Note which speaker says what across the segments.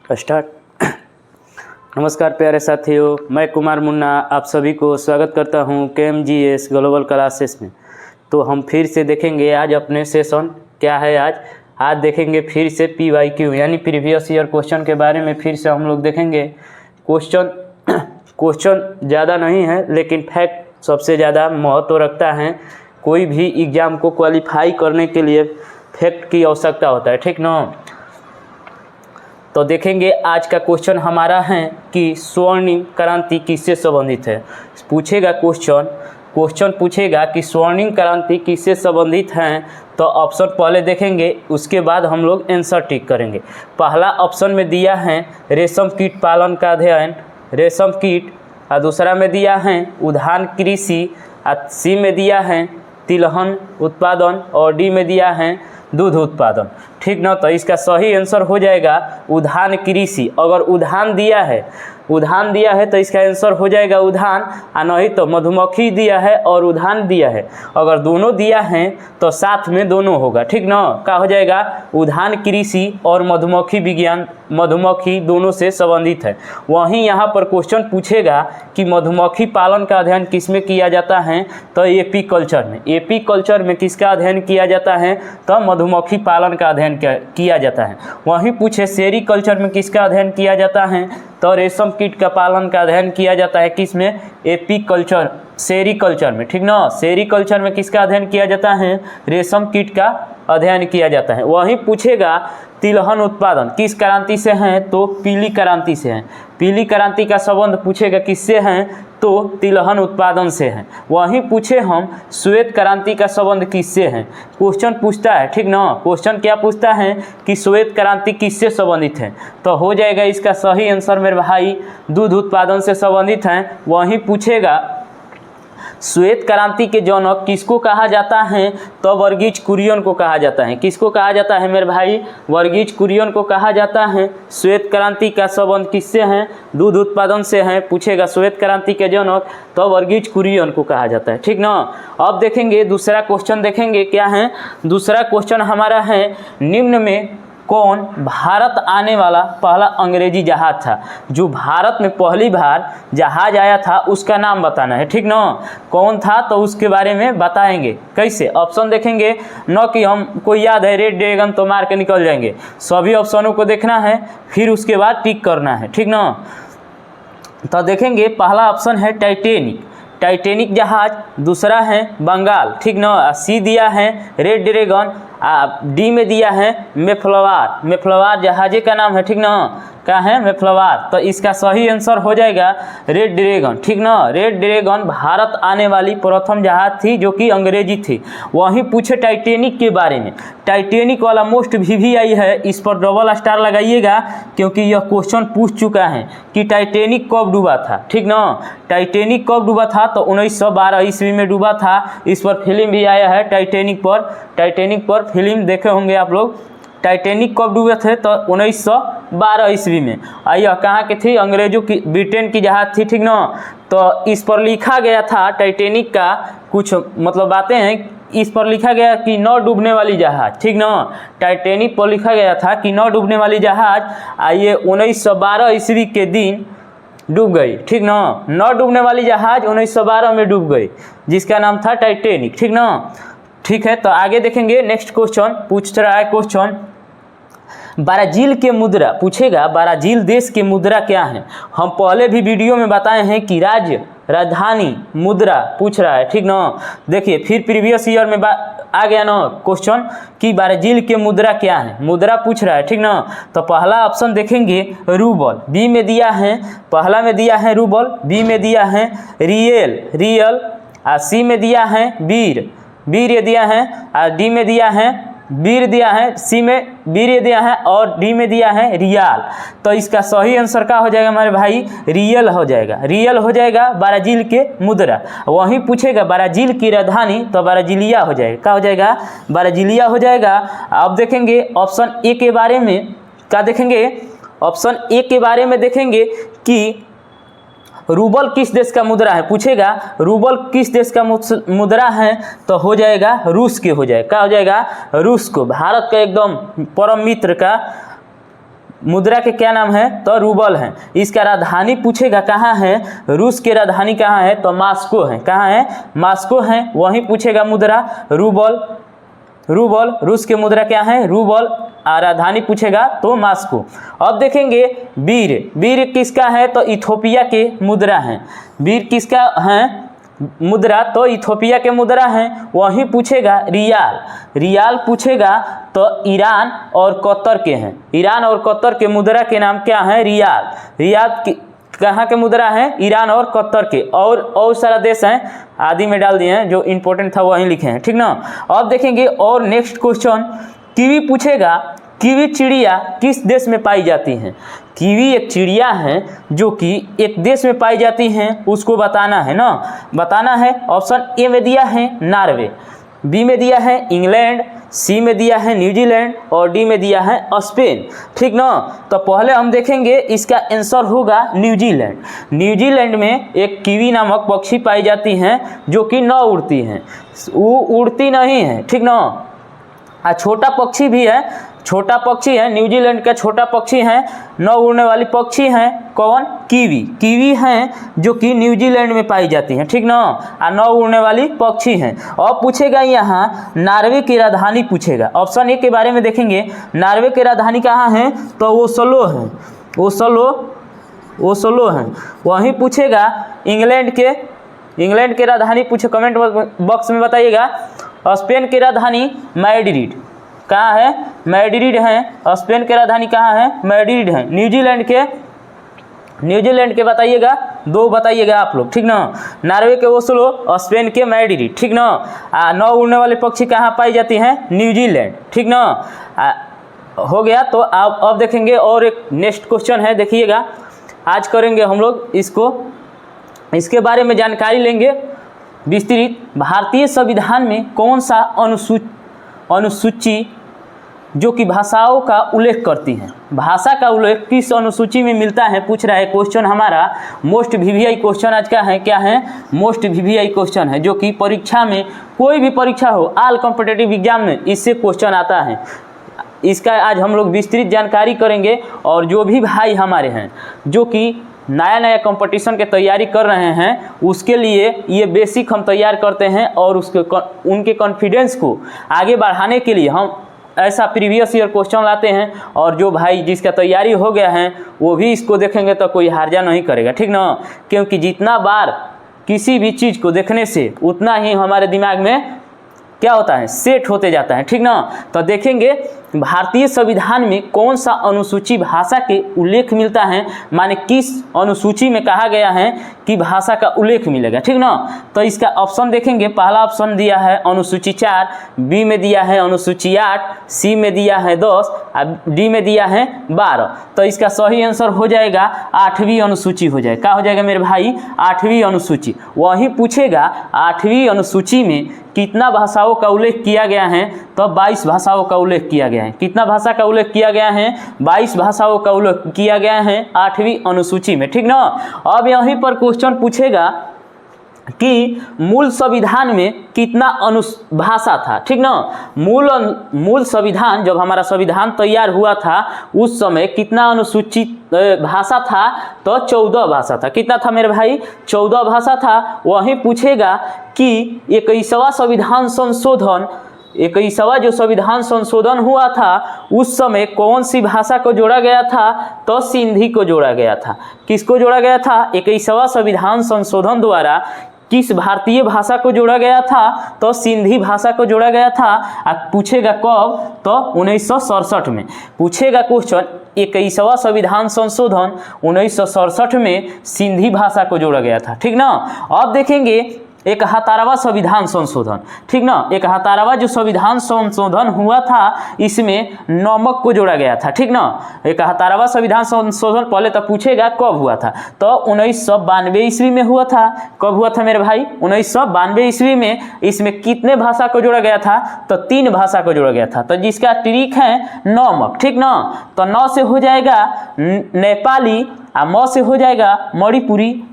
Speaker 1: Start. नमस्कार प्यारे साथियों, मैं कुमार मुन्ना आप सभी को स्वागत करता हूं KMGS ग्लोबल क्लासेस में। तो हम फिर से देखेंगे आज अपने सेशन क्या है। आज देखेंगे फिर से PYQ यानी प्रीवियस ईयर क्वेश्चन के बारे में फिर से हम लोग देखेंगे। क्वेश्चन ज़्यादा नहीं है लेकिन फैक्ट सबसे ज़्यादा महत्व रखता है। कोई भी एग्ज़ाम को क्वालिफाई करने के लिए फैक्ट की आवश्यकता होता है, ठीक ना। तो देखेंगे आज का क्वेश्चन हमारा है कि स्वर्णिम क्रांति किससे संबंधित है। क्वेश्चन पूछेगा कि स्वर्णिम क्रांति किससे संबंधित है। तो ऑप्शन पहले देखेंगे, उसके बाद हम लोग आंसर टिक करेंगे। पहला ऑप्शन में दिया है रेशम कीट पालन का अध्ययन, रेशम कीट। और दूसरा में दिया है उद्यान कृषि। सी में दिया है तिलहन उत्पादन और डी में दिया है दूध उत्पादन, ठीक ना। तो इसका सही आंसर हो जाएगा उद्यान कृषि। अगर उद्यान दिया है तो इसका आंसर हो जाएगा उद्यान, और नहीं तो मधुमक्खी दिया है और उद्यान दिया है। अगर दोनों दिया है तो साथ में दोनों होगा, ठीक ना। क्या हो जाएगा, उद्यान कृषि और मधुमक्खी विज्ञान, मधुमक्खी दोनों से संबंधित है। वहीं यहाँ पर क्वेश्चन पूछेगा कि मधुमक्खी पालन का अध्ययन किस में किया जाता है। तो एपीकल्चर में। एपीकल्चर में किसका अध्ययन किया जाता है, तो मधुमक्खी पालन का अध्ययन किया जाता है। वहीं पूछे सेरीकल्चर में किसका अध्ययन किया जाता है, तो रेशम कीट का पालन का अध्ययन किया जाता है। किस में, एपीकल्चर, सेरीकल्चर में, ठीक ना। सेरीकल्चर में किसका अध्ययन किया जाता है, रेशम कीट का अध्ययन किया जाता है। वहीं पूछेगा तिलहन उत्पादन किस क्रांति से है, तो पीली क्रांति से है। पीली क्रांति का संबंध पूछेगा किससे है, तो तिलहन उत्पादन से है। वहीं पूछे हम श्वेत क्रांति का संबंध किससे है। क्वेश्चन पूछता है, ठीक ना। क्वेश्चन क्या पूछता है कि श्वेत क्रांति किससे संबंधित है। तो हो जाएगा इसका सही आंसर मेरे भाई दूध उत्पादन से संबंधित है। वहीं पूछेगा श्वेत क्रांति के जनक किसको कहा जाता है, तो वर्गीज कुरियन को कहा जाता है। किसको कहा जाता है मेरे भाई, वर्गीज कुरियन को कहा जाता है। श्वेत क्रांति का संबंध किससे है, दूध उत्पादन से है। पूछेगा श्वेत क्रांति के जनक, तो वर्गीज कुरियन को कहा जाता है, ठीक ना। अब देखेंगे दूसरा क्वेश्चन, देखेंगे क्या है। दूसरा क्वेश्चन हमारा है निम्न में कौन भारत आने वाला पहला अंग्रेजी जहाज था। जो भारत में पहली बार जहाज आया था उसका नाम बताना है, ठीक ना। कौन था तो उसके बारे में बताएंगे। कैसे, ऑप्शन देखेंगे, न कि हमको याद है रेड ड्रैगन तो मार के निकल जाएंगे। सभी ऑप्शनों को देखना है, फिर उसके बाद टिक करना है, ठीक ना। तो देखेंगे पहला ऑप्शन है टाइटैनिक जहाज। दूसरा है बंगाल, ठीक ना। सी दिया है रेड ड्रैगन। डी में दिया है मेफ्लावर जहाजे का नाम है, ठीक ना। क्या है, मेफ्लावर। तो इसका सही आंसर हो जाएगा रेड ड्रैगन, ठीक ना। रेड ड्रैगन भारत आने वाली प्रथम जहाज थी जो कि अंग्रेजी थी। वहीं पूछे टाइटैनिक के बारे में। टाइटैनिक वाला मोस्ट VVI है, इस पर डबल स्टार लगाइएगा क्योंकि यह क्वेश्चन पूछ चुका है कि टाइटैनिक कब डूबा था, ठीक ना। टाइटैनिक कब डूबा था, तो 1912 ईस्वी में डूबा था। इस पर फिल्म भी आया है टाइटैनिक पर फिल्म देखे होंगे आप लोग। टाइटैनिक कब डूबे थे, तो 1912 ईस्वी में। यह कहाँ की थी, अंग्रेजों की, ब्रिटेन की जहाज थी, ठीक ना। तो इस पर लिखा गया था टाइटैनिक का कुछ मतलब बातें हैं। इस पर लिखा गया कि न डूबने वाली जहाज, ठीक ना। टाइटैनिक पर लिखा गया था कि न डूबने वाली जहाज ये 1912 ईस्वी के दिन डूब गई, ठीक ना। न डूबने वाली जहाज 1912 में डूब गई, जिसका नाम था टाइटैनिक, ठीक ना। ठीक है, तो आगे देखेंगे। नेक्स्ट क्वेश्चन पूछ रहा है क्वेश्चन ब्राजील के मुद्रा। पूछेगा ब्राजील देश के मुद्रा क्या है। हम पहले भी वीडियो में बताए हैं कि राजधानी मुद्रा पूछ रहा है, ठीक ना। देखिए फिर प्रीवियस ईयर में आ गया ना क्वेश्चन कि ब्राजील के मुद्रा क्या है, मुद्रा पूछ रहा है, ठीक ना। तो पहला ऑप्शन देखेंगे रूबल। बी में दिया है, पहला में दिया है रूबल, बी में दिया है रियल, और सी में दिया है बीर ये दिया है, और डी में दिया है बीर दिया है, सी में बीर दिया है, और डी में दिया है रियाल। तो इसका सही आंसर क्या हो जाएगा हमारे भाई, रियल हो जाएगा ब्राजील के मुद्रा। वहीं पूछेगा ब्राजील की राजधानी, तो ब्राजीलिया हो जाएगा। क्या हो जाएगा, ब्राजीलिया हो जाएगा। अब देखेंगे ऑप्शन ए के बारे में। क्या देखेंगे, ऑप्शन ए के बारे में देखेंगे कि रूबल किस देश का मुद्रा है। पूछेगा रूबल किस देश का मुद्रा है, तो हो जाएगा रूस के हो जाएगा। क्या हो जाएगा, रूस को। भारत का एकदम परम मित्र का मुद्रा के क्या नाम है? तो रूबल है। इसका राजधानी पूछेगा कहाँ है? रूस की राजधानी कहाँ है? तो मॉस्को है। कहाँ है? मॉस्को है। वहीं पूछेगा मुद्रा रूबल, रूबल रूस की मुद्रा क्या है? रूबल। राजधानी पूछेगा तो मॉस्को। अब देखेंगे बीर, बीर किसका है? तो इथोपिया के मुद्रा है। बीर किसका है मुद्रा? तो इथोपिया के मुद्रा हैं। वहीं पूछेगा रियाल, रियाल पूछेगा तो ईरान और कतर के हैं। ईरान और कतर के मुद्रा के नाम क्या है? रियाल। रियाल कहाँ के मुद्रा हैं? ईरान और कतर के। और सारा देश हैं, आदि में डाल दिए हैं, जो इंपॉर्टेंट था वहीं लिखे हैं, ठीक ना। अब देखेंगे और नेक्स्ट क्वेश्चन कीवी पूछेगा, कीवी चिड़िया किस देश में पाई जाती हैं? कीवी एक चिड़िया है जो कि एक देश में पाई जाती हैं, उसको बताना है ना, बताना है। ऑप्शन ए में दिया है नॉर्वे, बी में दिया है इंग्लैंड, सी में दिया है न्यूजीलैंड और डी में दिया है स्पेन, ठीक ना। तो पहले हम देखेंगे इसका आंसर होगा न्यूजीलैंड। न्यूजीलैंड में एक कीवी नामक पक्षी पाई जाती हैं जो कि न उड़ती हैं, वो उड़ती नहीं है, ठीक ना। छोटा पक्षी भी है, छोटा पक्षी है, न्यूजीलैंड का छोटा पक्षी है, न उड़ने वाली पक्षी हैं। कौन? कीवी। कीवी हैं जो कि न्यूजीलैंड में पाई जाती हैं, ठीक ना, न उड़ने वाली पक्षी हैं। और पूछेगा यहाँ नॉर्वे की राजधानी पूछेगा। ऑप्शन ए के बारे में देखेंगे, नॉर्वे की राजधानी कहाँ है? तो ओस्लो है, ओस्लो है। वहीं पूछेगा इंग्लैंड के राजधानी पूछे, कमेंट बॉक्स में बताइएगा। स्पेन की राजधानी मैड्रिड, कहाँ है? मैड्रिड है। स्पेन की राजधानी कहाँ है? मैड्रिड है। न्यूजीलैंड के बताइएगा, दो बताइएगा आप लोग, ठीक ना। नॉर्वे के ओस्लो, स्पेन के मैड्रिड, ठीक ना। नौ उड़ने वाले पक्षी कहाँ पाई जाती हैं? न्यूजीलैंड, ठीक ना। हो गया। तो आप अब देखेंगे और एक नेक्स्ट क्वेश्चन है, देखिएगा। आज करेंगे हम लोग इसके बारे में जानकारी लेंगे विस्तृत। भारतीय संविधान में कौन सा अनुसूची जो कि भाषाओं का उल्लेख करती है? भाषा का उल्लेख किस अनुसूची में मिलता है, पूछ रहा है क्वेश्चन हमारा। मोस्ट वीवीआई क्वेश्चन आज का है, क्या है? मोस्ट वीवीआई क्वेश्चन है, जो कि परीक्षा में, कोई भी परीक्षा हो, ऑल कॉम्पिटिटिव एग्जाम में इससे क्वेश्चन आता है। इसका आज हम लोग विस्तृत जानकारी करेंगे। और जो भी भाई हमारे हैं जो कि नया कंपटीशन के तैयारी कर रहे हैं, उसके लिए ये बेसिक हम तैयार करते हैं और उनके कॉन्फिडेंस को आगे बढ़ाने के लिए हम ऐसा प्रीवियस ईयर क्वेश्चन लाते हैं। और जो भाई जिसका तैयारी हो गया है वो भी इसको देखेंगे तो कोई हार्जा नहीं करेगा, ठीक ना। क्योंकि जितना बार किसी भी चीज़ को देखने से उतना ही हमारे दिमाग में क्या होता है? सेट होते जाता है, ठीक ना। तो देखेंगे भारतीय संविधान में कौन सा अनुसूची भाषा के उल्लेख मिलता है, माने किस अनुसूची में कहा गया है कि भाषा का उल्लेख मिलेगा, ठीक ना। तो इसका ऑप्शन देखेंगे। पहला ऑप्शन दिया है अनुसूची 4, बी में दिया है अनुसूची 8, सी में दिया है 10 और डी में दिया है 12। तो इसका सही आंसर हो जाएगा 8वीं अनुसूची हो जाएगा। क्या हो जाएगा मेरे भाई? 8वीं अनुसूची। वहीं पूछेगा 8वीं अनुसूची में कितना भाषाओं का उल्लेख किया गया है? तो 22 भाषाओं का उल्लेख किया गया है। कितना भाषा का उल्लेख किया गया है? 22 भाषाओं का उल्लेख किया गया है 8वीं अनुसूची में, ठीक ना। अब यहीं पर क्वेश्चन पूछेगा कि मूल संविधान में कितना भाषा था, ठीक ना। मूल संविधान, जब हमारा संविधान तैयार हुआ था उस समय कितना अनुसूचित भाषा था? तो 14 भाषा था। कितना था मेरे भाई? 14 भाषा था। वहीं पूछेगा कि 21वां संविधान संशोधन, 21वां जो संविधान संशोधन हुआ था उस समय कौन सी भाषा को जोड़ा गया था? तो सिंधी को जोड़ा गया था। किसको जोड़ा गया था? 21वां संविधान संशोधन द्वारा किस भारतीय भाषा को जोड़ा गया था? तो सिंधी भाषा को जोड़ा गया था। पूछेगा कब? तो 1967 में पूछेगा क्वेश्चन। 21वां संविधान संशोधन 1967 में सिंधी भाषा को जोड़ा गया था, ठीक ना। अब देखेंगे 71वां संविधान संशोधन, ठीक ना। 71वां जो संविधान संशोधन हुआ था इसमें नमक को जोड़ा गया था, ठीक ना। 71वां संविधान संशोधन पहले तो पूछेगा कब हुआ था? तो 1992 ईस्वी में हुआ था। कब हुआ था मेरे भाई? 1992 ईस्वी में। इसमें कितने भाषा को जोड़ा गया था? तो 3 भाषा को जोड़ा गया था। तो जिसका ट्रिक है नमक, ठीक ना। तो 9 से हो जाएगा नेपाली, म से हो जाएगा मणिपुरी,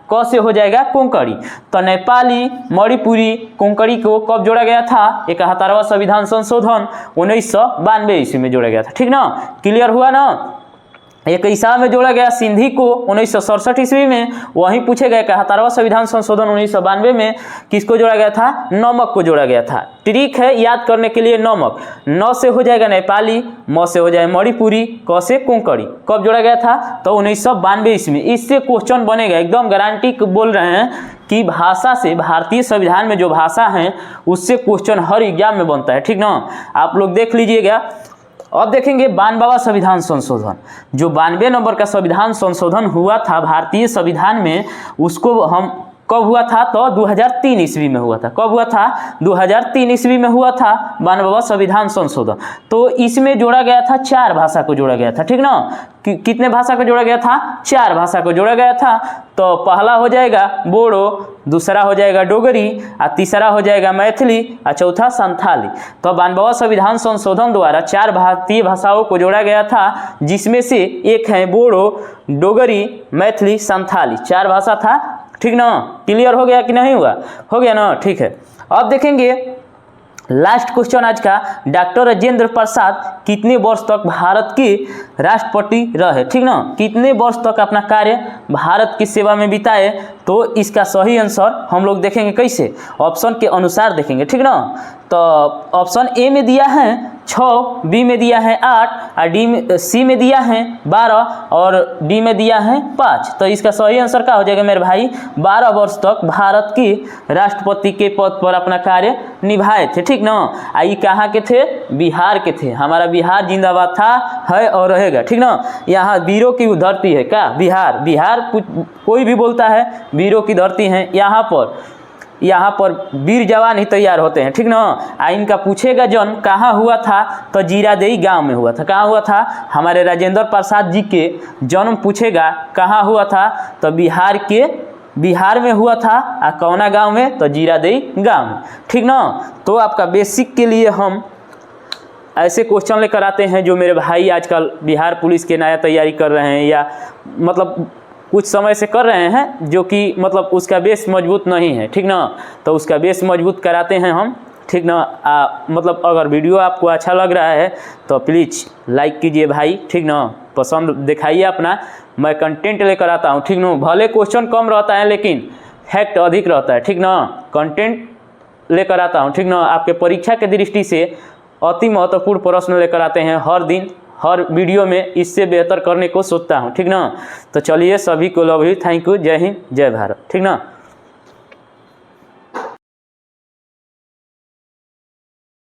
Speaker 1: क से हो जाएगा कोंकणी। तो नेपाली, मणिपुरी, कोंकणी को कब जोड़ा गया था? 71वां संविधान संशोधन 1992 ईस्वी में जोड़ा गया था, ठीक ना। क्लियर हुआ ना। 21 में जोड़ा गया सिंधी को 1967 ईस्वी में। वहीं पूछे गए 71वां संविधान संशोधन 1992 में किसको जोड़ा गया था, नमक को जोड़ा गया था। ट्रिक है याद करने के लिए, नमक न से हो जाएगा नेपाली, म से हो जाए मणिपुरी, क से कोंकणी। कब जोड़ा गया था, तो 1992 ईस्वी। इससे क्वेश्चन बनेगा, एकदम गारंटी बोल रहे हैं कि भाषा से, भारतीय संविधान में जो भाषा है उससे क्वेश्चन हर एग्जाम में बनता है, ठीक ना। आप लोग देख लीजिएगा। अब देखेंगे 92वां संविधान संशोधन। जो 92 नंबर का संविधान संशोधन हुआ था भारतीय संविधान में, उसको हम कब हुआ था, तो 2003 ईस्वी में हुआ था। कब हुआ था, 2003 ईस्वी में हुआ था 92वां संविधान संशोधन। तो इसमें जोड़ा गया था 4 भाषा को जोड़ा गया था, ठीक ना। कितने भाषा को जोड़ा गया था, 4 भाषा को जोड़ा गया था। तो पहला हो जाएगा बोडो, दूसरा हो जाएगा डोगरी, और तीसरा हो जाएगा मैथिली, और चौथा संथाली। तो 92वां संविधान संशोधन द्वारा 4 भारतीय भाषाओं को जोड़ा गया था, जिसमें से एक है बोडो, डोगरी, मैथिली, संथाली। 4 भाषा था, ठीक ना। क्लियर हो गया कि नहीं हुआ, हो गया ना, ठीक है। अब देखेंगे लास्ट क्वेश्चन आज का, डॉक्टर राजेंद्र प्रसाद कितने वर्ष तक भारत के राष्ट्रपति रहे, ठीक ना। कितने वर्ष तक अपना कार्य भारत की सेवा में बिताए, तो इसका सही आंसर हम लोग देखेंगे कैसे, ऑप्शन के अनुसार देखेंगे, ठीक ना। तो ऑप्शन ए में दिया है 6, बी में दिया है 8, और सी में दिया है 12, और डी में दिया है 5। तो इसका सही आंसर क्या हो जाएगा मेरे भाई, 12 वर्ष तक भारत की राष्ट्रपति के पद पर अपना कार्य निभाए थे, ठीक ना। आई कहाँ के थे, बिहार के थे। हमारा बिहार जिंदाबाद था, है और रहेगा, ठीक ना। यहाँ वीरों की धरती है क्या, बिहार। बिहार कोई भी बोलता है वीरों की धरती है। यहाँ पर वीर जवान ही तैयार होते हैं, ठीक ना। इनका पूछेगा जन्म कहाँ हुआ था, तो जीरादेई गांव में हुआ था। कहाँ हुआ था, हमारे राजेंद्र प्रसाद जी के जन्म पूछेगा कहाँ हुआ था, तो बिहार में हुआ था। और कौना गांव में, तो जीरादेई गांव में, ठीक ना। तो आपका बेसिक के लिए हम ऐसे क्वेश्चन लेकर आते हैं जो मेरे भाई आजकल बिहार पुलिस के नया तैयारी कर रहे हैं, या मतलब कुछ समय से कर रहे हैं, जो कि मतलब उसका बेस मजबूत नहीं है, ठीक ना। तो उसका बेस मजबूत कराते हैं हम, ठीक ना। मतलब अगर वीडियो आपको अच्छा लग रहा है तो प्लीज़ लाइक कीजिए भाई, ठीक ना। पसंद दिखाइए अपना, मैं कंटेंट लेकर आता हूँ, ठीक ना। भले क्वेश्चन कम रहता है लेकिन फैक्ट अधिक रहता है, ठीक ना। कंटेंट लेकर आता हूँ, ठीक ना। आपके परीक्षा के दृष्टि से अति महत्वपूर्ण प्रश्न लेकर आते हैं हर दिन, हर वीडियो में इससे बेहतर करने को सोचता हूँ, ठीक ना। तो चलिए, सभी को लव यू, थैंक यू, जय हिंद, जय भारत, ठीक ना।